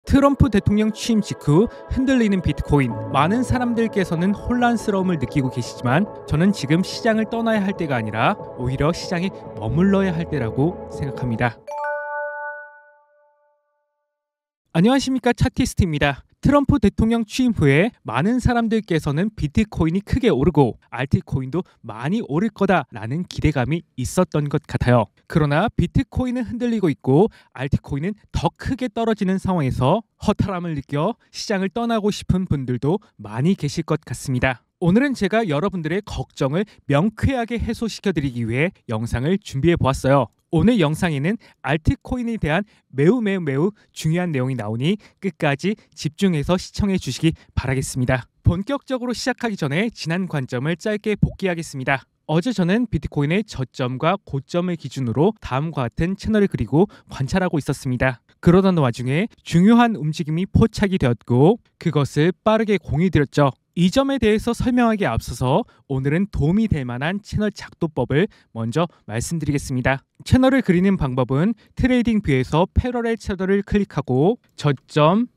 트럼프 대통령 취임 직후 흔들리는 비트코인. 많은 사람들께서는 혼란스러움을 느끼고 계시지만 저는 지금 시장을 떠나야 할 때가 아니라 오히려 시장에 머물러야 할 때라고 생각합니다. 안녕하십니까, 차티스트입니다. 트럼프 대통령 취임 후에 많은 사람들께서는 비트코인이 크게 오르고 알트코인도 많이 오를 거다라는 기대감이 있었던 것 같아요. 그러나 비트코인은 흔들리고 있고 알트코인은 더 크게 떨어지는 상황에서 허탈함을 느껴 시장을 떠나고 싶은 분들도 많이 계실 것 같습니다. 오늘은 제가 여러분들의 걱정을 명쾌하게 해소시켜드리기 위해 영상을 준비해 보았어요. 오늘 영상에는 알트코인에 대한 매우 중요한 내용이 나오니 끝까지 집중해서 시청해 주시기 바라겠습니다. 본격적으로 시작하기 전에 지난 관점을 짧게 복귀하겠습니다. 어제 저는 비트코인의 저점과 고점을 기준으로 다음과 같은 채널을 그리고 관찰하고 있었습니다. 그러던 와중에 중요한 움직임이 포착이 되었고 그것을 빠르게 공유드렸죠. 이 점에 대해서 설명하기에 앞서서 오늘은 도움이 될 만한 채널 작도법을 먼저 말씀드리겠습니다. 채널을 그리는 방법은 트레이딩 뷰에서 패러렐 채널을 클릭하고 저점,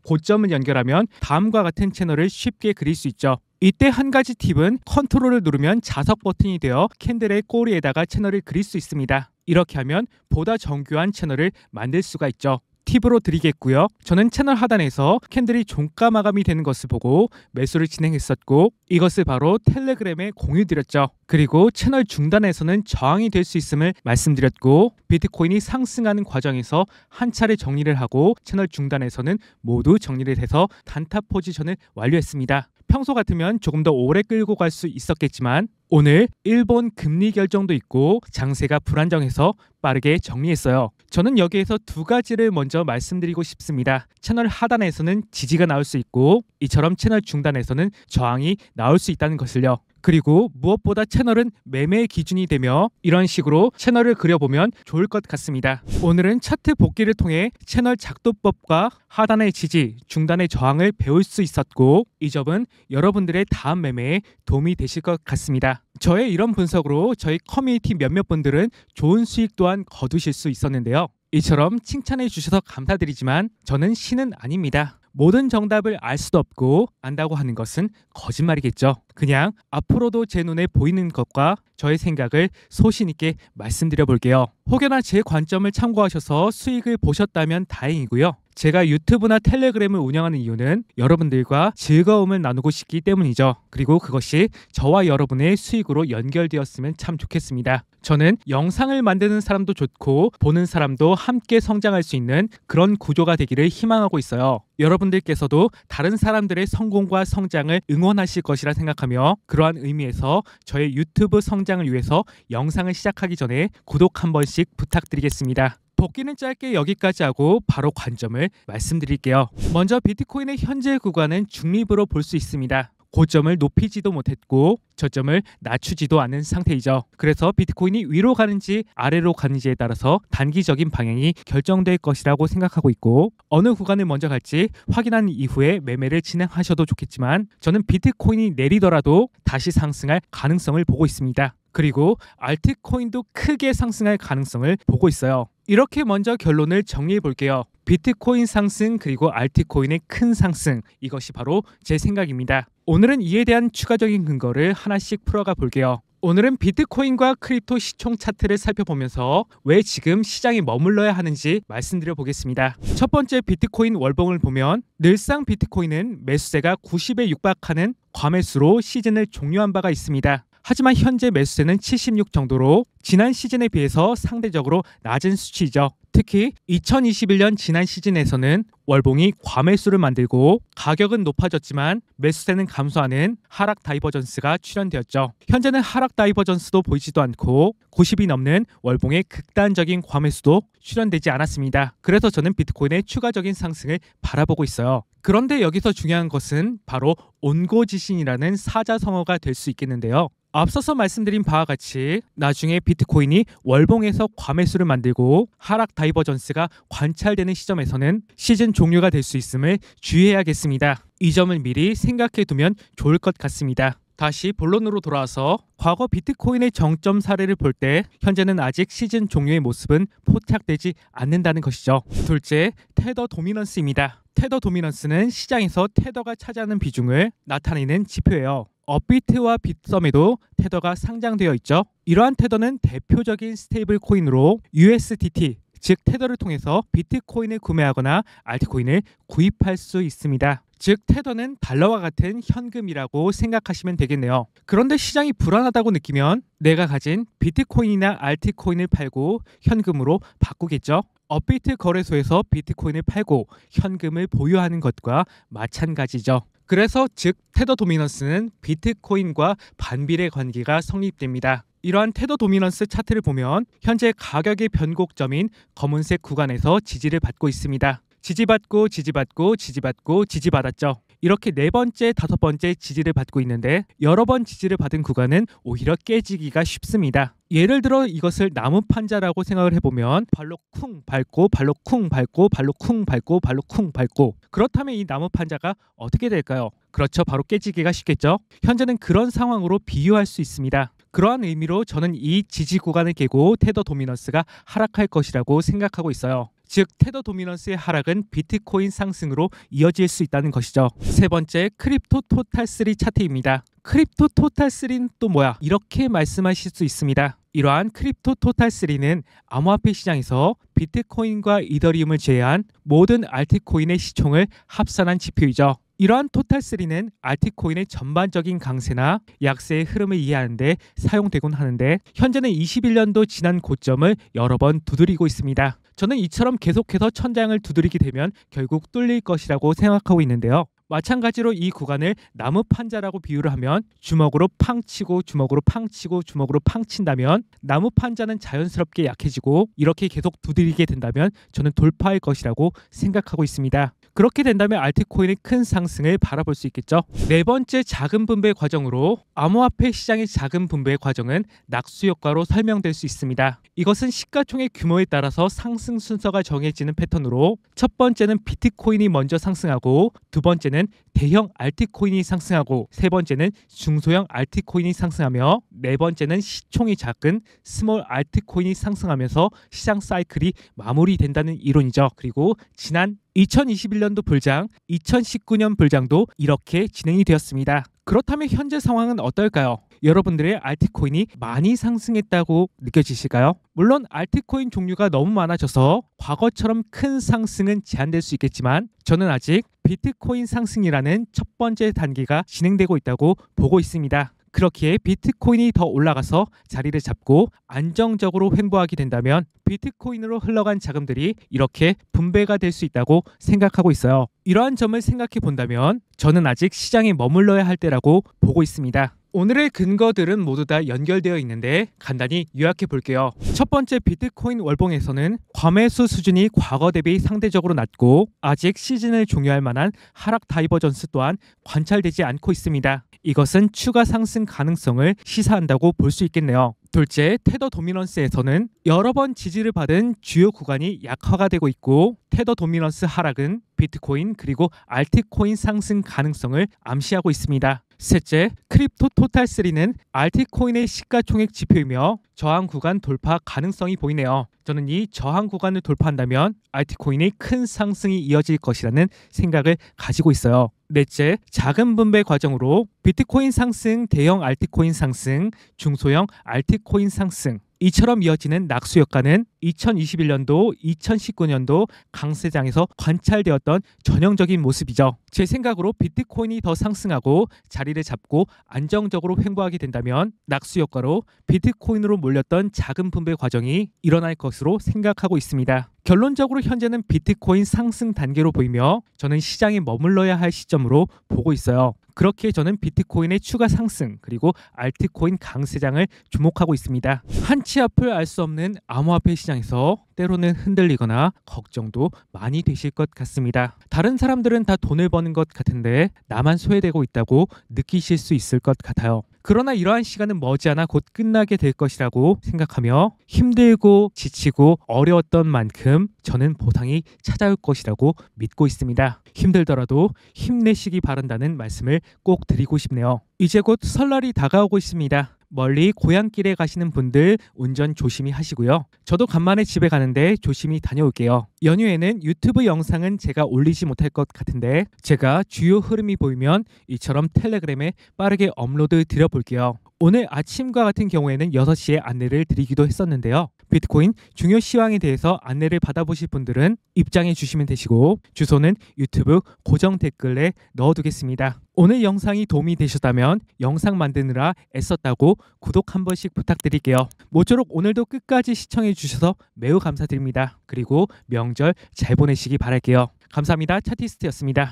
고점을 연결하면 다음과 같은 채널을 쉽게 그릴 수 있죠. 이때 한 가지 팁은 컨트롤을 누르면 자석 버튼이 되어 캔들의 꼬리에다가 채널을 그릴 수 있습니다. 이렇게 하면 보다 정교한 채널을 만들 수가 있죠. 팁으로 드리겠고요. 저는 채널 하단에서 캔들이 종가 마감이 되는 것을 보고 매수를 진행했었고 이것을 바로 텔레그램에 공유드렸죠. 그리고 채널 중단에서는 저항이 될 수 있음을 말씀드렸고 비트코인이 상승하는 과정에서 한 차례 정리를 하고 채널 중단에서는 모두 정리를 해서 단타 포지션을 완료했습니다. 평소 같으면 조금 더 오래 끌고 갈 수 있었겠지만 오늘 일본 금리 결정도 있고 장세가 불안정해서 빠르게 정리했어요. 저는 여기에서 두 가지를 먼저 말씀드리고 싶습니다. 채널 하단에서는 지지가 나올 수 있고 이처럼 채널 중단에서는 저항이 나올 수 있다는 것을요. 그리고 무엇보다 채널은 매매의 기준이 되며 이런 식으로 채널을 그려보면 좋을 것 같습니다. 오늘은 차트 복귀를 통해 채널 작도법과 하단의 지지, 중단의 저항을 배울 수 있었고 이 점은 여러분들의 다음 매매에 도움이 되실 것 같습니다. 저의 이런 분석으로 저희 커뮤니티 몇몇 분들은 좋은 수익 또한 거두실 수 있었는데요. 이처럼 칭찬해 주셔서 감사드리지만 저는 신은 아닙니다. 모든 정답을 알 수도 없고 안다고 하는 것은 거짓말이겠죠. 그냥 앞으로도 제 눈에 보이는 것과 저의 생각을 소신 있게 말씀드려 볼게요. 혹여나 제 관점을 참고하셔서 수익을 보셨다면 다행이고요. 제가 유튜브나 텔레그램을 운영하는 이유는 여러분들과 즐거움을 나누고 싶기 때문이죠. 그리고 그것이 저와 여러분의 수익으로 연결되었으면 참 좋겠습니다. 저는 영상을 만드는 사람도 좋고 보는 사람도 함께 성장할 수 있는 그런 구조가 되기를 희망하고 있어요. 여러분들께서도 다른 사람들의 성공과 성장을 응원하실 것이라 생각하며 그러한 의미에서 저의 유튜브 성장을 위해서 영상을 시작하기 전에 구독 한 번씩 부탁드리겠습니다. 복귀는 짧게 여기까지 하고 바로 관점을 말씀드릴게요. 먼저 비트코인의 현재 구간은 중립으로 볼 수 있습니다. 고점을 높이지도 못했고 저점을 낮추지도 않은 상태이죠. 그래서 비트코인이 위로 가는지 아래로 가는지에 따라서 단기적인 방향이 결정될 것이라고 생각하고 있고 어느 구간을 먼저 갈지 확인한 이후에 매매를 진행하셔도 좋겠지만 저는 비트코인이 내리더라도 다시 상승할 가능성을 보고 있습니다. 그리고 알트코인도 크게 상승할 가능성을 보고 있어요. 이렇게 먼저 결론을 정리해 볼게요. 비트코인 상승 그리고 알트코인의 큰 상승, 이것이 바로 제 생각입니다. 오늘은 이에 대한 추가적인 근거를 하나씩 풀어가 볼게요. 오늘은 비트코인과 크립토 시총 차트를 살펴보면서 왜 지금 시장에 머물러야 하는지 말씀드려 보겠습니다. 첫 번째 비트코인 월봉을 보면 늘상 비트코인은 매수세가 90에 육박하는 과매수로 시즌을 종료한 바가 있습니다. 하지만 현재 매수세는 76 정도로 지난 시즌에 비해서 상대적으로 낮은 수치이죠. 특히 2021년 지난 시즌에서는 월봉이 과매수를 만들고 가격은 높아졌지만 매수세는 감소하는 하락 다이버전스가 출현되었죠. 현재는 하락 다이버전스도 보이지도 않고 90이 넘는 월봉의 극단적인 과매수도 출현되지 않았습니다. 그래서 저는 비트코인의 추가적인 상승을 바라보고 있어요. 그런데 여기서 중요한 것은 바로 온고지신이라는 사자성어가 될 수 있겠는데요. 앞서서 말씀드린 바와 같이 나중에 비트코인이 월봉에서 과매수를 만들고 하락 다이버전스가 관찰되는 시점에서는 시즌 종료가 될 수 있음을 주의해야겠습니다. 이 점을 미리 생각해 두면 좋을 것 같습니다. 다시 본론으로 돌아와서 과거 비트코인의 정점 사례를 볼 때 현재는 아직 시즌 종료의 모습은 포착되지 않는다는 것이죠. 둘째, 테더 도미넌스입니다. 테더 도미넌스는 시장에서 테더가 차지하는 비중을 나타내는 지표예요. 업비트와 빗썸에도 테더가 상장되어 있죠. 이러한 테더는 대표적인 스테이블 코인으로 USDT, 즉 테더를 통해서 비트코인을 구매하거나 알트코인을 구입할 수 있습니다. 즉 테더는 달러와 같은 현금이라고 생각하시면 되겠네요. 그런데 시장이 불안하다고 느끼면 내가 가진 비트코인이나 알트코인을 팔고 현금으로 바꾸겠죠. 업비트 거래소에서 비트코인을 팔고 현금을 보유하는 것과 마찬가지죠. 그래서 즉 테더 도미넌스는 비트코인과 반비례 관계가 성립됩니다. 이러한 테더 도미넌스 차트를 보면 현재 가격의 변곡점인 검은색 구간에서 지지를 받고 있습니다. 지지받고 지지받고 지지받고 지지받았죠. 이렇게 네 번째, 다섯 번째 지지를 받고 있는데 여러 번 지지를 받은 구간은 오히려 깨지기가 쉽습니다. 예를 들어 이것을 나무 판자라고 생각을 해보면 발로 쿵 밟고 발로 쿵 밟고 발로 쿵 밟고 발로 쿵 밟고 그렇다면 이 나무 판자가 어떻게 될까요? 그렇죠. 바로 깨지기가 쉽겠죠. 현재는 그런 상황으로 비유할 수 있습니다. 그러한 의미로 저는 이 지지 구간을 깨고 테더 도미넌스가 하락할 것이라고 생각하고 있어요. 즉 테더 도미넌스의 하락은 비트코인 상승으로 이어질 수 있다는 것이죠. 세 번째, 크립토 토탈3 차트입니다. 크립토 토탈3는 또 뭐야? 이렇게 말씀하실 수 있습니다. 이러한 크립토 토탈3는 암호화폐 시장에서 비트코인과 이더리움을 제외한 모든 알트코인의 시총을 합산한 지표이죠. 이러한 토탈3는 알트코인의 전반적인 강세나 약세의 흐름을 이해하는 데 사용되곤 하는데 현재는 21년도 지난 고점을 여러 번 두드리고 있습니다. 저는 이처럼 계속해서 천장을 두드리게 되면 결국 뚫릴 것이라고 생각하고 있는데요. 마찬가지로 이 구간을 나무 판자라고 비유를 하면 주먹으로 팡 치고 주먹으로 팡 치고 주먹으로 팡 친다면 나무 판자는 자연스럽게 약해지고 이렇게 계속 두드리게 된다면 저는 돌파할 것이라고 생각하고 있습니다. 그렇게 된다면 알트코인의 큰 상승을 바라볼 수 있겠죠. 네 번째, 자금 분배 과정으로 암호화폐 시장의 자금 분배 과정은 낙수 효과로 설명될 수 있습니다. 이것은 시가총액 규모에 따라서 상승 순서가 정해지는 패턴으로 첫 번째는 비트코인이 먼저 상승하고 두 번째는 대형 알트코인이 상승하고 세 번째는 중소형 알트코인이 상승하며 네 번째는 시총이 작은 스몰 알트코인이 상승하면서 시장 사이클이 마무리된다는 이론이죠. 그리고 지난 2021년도 불장, 2019년 불장도 이렇게 진행이 되었습니다. 그렇다면 현재 상황은 어떨까요? 여러분들의 알트코인이 많이 상승했다고 느껴지실까요? 물론 알트코인 종류가 너무 많아져서 과거처럼 큰 상승은 제한될 수 있겠지만 저는 아직 비트코인 상승이라는 첫 번째 단계가 진행되고 있다고 보고 있습니다. 그렇기에 비트코인이 더 올라가서 자리를 잡고 안정적으로 횡보하게 된다면 비트코인으로 흘러간 자금들이 이렇게 분배가 될 수 있다고 생각하고 있어요. 이러한 점을 생각해 본다면 저는 아직 시장에 머물러야 할 때라고 보고 있습니다. 오늘의 근거들은 모두 다 연결되어 있는데 간단히 요약해 볼게요. 첫 번째, 비트코인 월봉에서는 과매수 수준이 과거 대비 상대적으로 낮고 아직 시즌을 종료할 만한 하락 다이버전스 또한 관찰되지 않고 있습니다. 이것은 추가 상승 가능성을 시사한다고 볼 수 있겠네요. 둘째, 테더 도미넌스에서는 여러 번 지지를 받은 주요 구간이 약화가 되고 있고 테더 도미넌스 하락은 비트코인 그리고 알트코인 상승 가능성을 암시하고 있습니다. 셋째, 크립토 토탈3는 알트코인의 시가총액 지표이며 저항 구간 돌파 가능성이 보이네요. 저는 이 저항 구간을 돌파한다면 알트코인의 큰 상승이 이어질 것이라는 생각을 가지고 있어요. 넷째, 자금 분배 과정으로 비트코인 상승, 대형 알트코인 상승, 중소형 알트코인 상승 이처럼 이어지는 낙수 효과는 2021년도, 2019년도 강세장에서 관찰되었던 전형적인 모습이죠. 제 생각으로 비트코인이 더 상승하고 자리를 잡고 안정적으로 횡보하게 된다면 낙수 효과로 비트코인으로 몰렸던 자금 분배 과정이 일어날 것으로 생각하고 있습니다. 결론적으로 현재는 비트코인 상승 단계로 보이며 저는 시장에 머물러야 할 시점으로 보고 있어요. 그렇게 저는 비트코인의 추가 상승 그리고 알트코인 강세장을 주목하고 있습니다. 한치 앞을 알 수 없는 암호화폐 시장에서 때로는 흔들리거나 걱정도 많이 되실 것 같습니다. 다른 사람들은 다 돈을 버는 것 같은데 나만 소외되고 있다고 느끼실 수 있을 것 같아요. 그러나 이러한 시간은 머지않아 곧 끝나게 될 것이라고 생각하며 힘들고 지치고 어려웠던 만큼 저는 보상이 찾아올 것이라고 믿고 있습니다. 힘들더라도 힘내시기 바란다는 말씀을 꼭 드리고 싶네요. 이제 곧 설날이 다가오고 있습니다. 멀리 고향길에 가시는 분들 운전 조심히 하시고요. 저도 간만에 집에 가는데 조심히 다녀올게요. 연휴에는 유튜브 영상은 제가 올리지 못할 것 같은데 제가 주요 흐름이 보이면 이처럼 텔레그램에 빠르게 업로드 드려볼게요. 오늘 아침과 같은 경우에는 6시에 안내를 드리기도 했었는데요. 비트코인 중요 시황에 대해서 안내를 받아보실 분들은 입장해 주시면 되시고 주소는 유튜브 고정 댓글에 넣어두겠습니다. 오늘 영상이 도움이 되셨다면 영상 만드느라 애썼다고 구독 한 번씩 부탁드릴게요. 모쪼록 오늘도 끝까지 시청해 주셔서 매우 감사드립니다. 그리고 명절 잘 보내시기 바랄게요. 감사합니다. 차티스트였습니다.